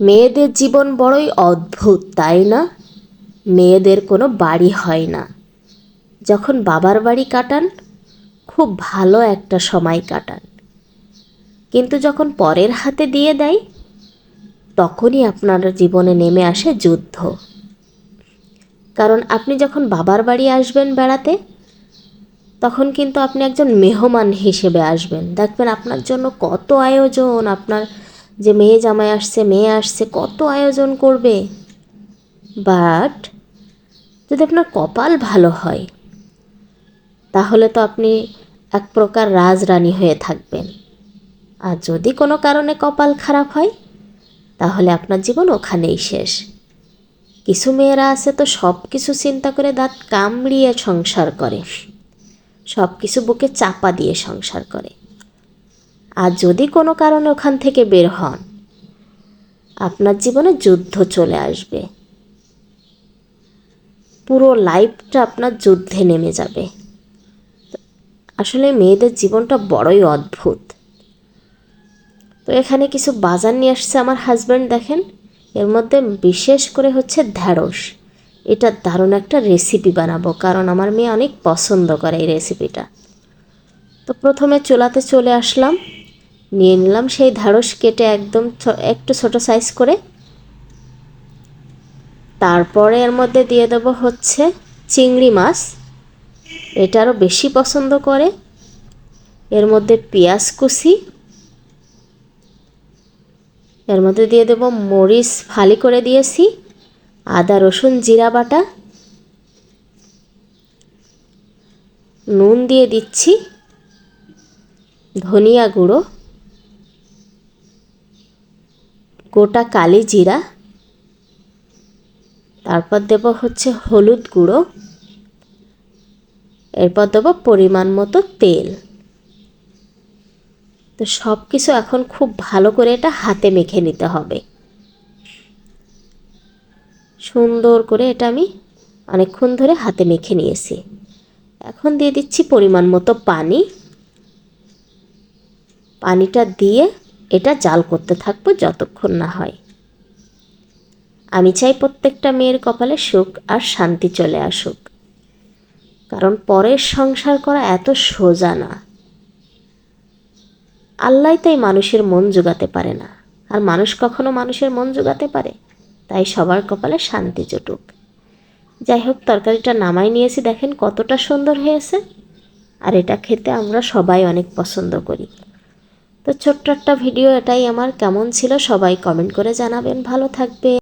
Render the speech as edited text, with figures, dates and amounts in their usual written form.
মেয়েদের জীবন বড়ই অদ্ভুত, তাই না? মেয়েদের কোনো বাড়ি হয় না। যখন বাবার বাড়ি কাটান, খুব ভালো একটা সময় কাটান, কিন্তু যখন পরের হাতে দিয়ে দেয়, তখনই আপনার জীবনে নেমে আসে যুদ্ধ। কারণ আপনি যখন বাবার বাড়ি আসবেন বেড়াতে, তখন কিন্তু আপনি একজন মেহমান হিসেবে আসবেন। দেখবেন আপনার জন্য কত আয়োজন, আপনার যে মেয়ে জামাই আসছে, মেয়ে আসছে, কত আয়োজন করবে। বাট যদি আপনার কপাল ভালো হয়, তাহলে তো আপনি এক প্রকার রাজরানী হয়ে থাকবেন। আর যদি কোনো কারণে কপাল খারাপ হয়, তাহলে আপনার জীবন ওখানেই শেষ। কিছু মেয়েরা আছে তো সব কিছু চিন্তা করে দাঁত কামড়িয়ে সংসার করে, সব কিছু বুকে চাপা দিয়ে সংসার করে। আর যদি কোনো কারণে ওখান থেকে বের হন, আপনার জীবনে যুদ্ধ চলে আসবে। পুরো লাইফটা আপনার যুদ্ধে নেমে যাবে। আসলে মেয়েদের জীবনটা বড়ই অদ্ভুত। তো এখানে কিছু বাজার নিয়ে আসছে আমার হাজব্যান্ড, দেখেন। এর মধ্যে বিশেষ করে হচ্ছে ঢ্যাঁড়স। এটা দারুণ একটা রেসিপি বানাবো, কারণ আমার মেয়ে অনেক পছন্দ করে এই রেসিপিটা। তো প্রথমে চুলাতে চলে আসলাম, নিয়ে নিলাম সেই ঢ্যাঁড়স কেটে একদম একটু ছোট সাইজ করে। তারপরে এর মধ্যে দিয়ে দেবো হচ্ছে চিংড়ি মাছ, এটা আরও বেশি পছন্দ করে। এর মধ্যে পেঁয়াজ কুচি, এর মধ্যে দিয়ে দেবো মরিচ ফালি করে দিয়েছি, আদা রসুন জিরা বাটা, নুন দিয়ে দিচ্ছি, ধনিয়া গুঁড়ো, গোটা কালি জিরা, তারপর দেবো হচ্ছে হলুদ গুঁড়ো, এরপর দেবো পরিমাণ মতো তেল। তো সব কিছু এখন খুব ভালো করে এটা হাতে মেখে নিতে হবে। সুন্দর করে এটা আমি অনেকক্ষণ ধরে হাতে মেখে নিয়েছি। এখন দিয়ে দিচ্ছি পরিমাণ মতো পানি। পানিটা দিয়ে এটা জাল করতে থাকবো যতক্ষণ না হয়। আমি চাই প্রত্যেকটা মেয়ের কপালে সুখ আর শান্তি চলে আসুক, কারণ পরের সংসার করা এত সোজা না। আল্লাহ তাই মানুষের মন জোগাতে পারে না, আর মানুষ কখনো মানুষের মন জোগাতে পারে? তাই সবার কপালে শান্তি জুটুক। যাই হোক, তরকারিটা নামাই নিয়েছি, দেখেন কতটা সুন্দর হয়েছে। আর এটা খেতে আমরা সবাই অনেক পছন্দ করি। তো ছোট্ট একটা ভিডিও, এটাই আমার। কেমন ছিল সবাই কমেন্ট করে জানাবেন। ভালো থাকবে।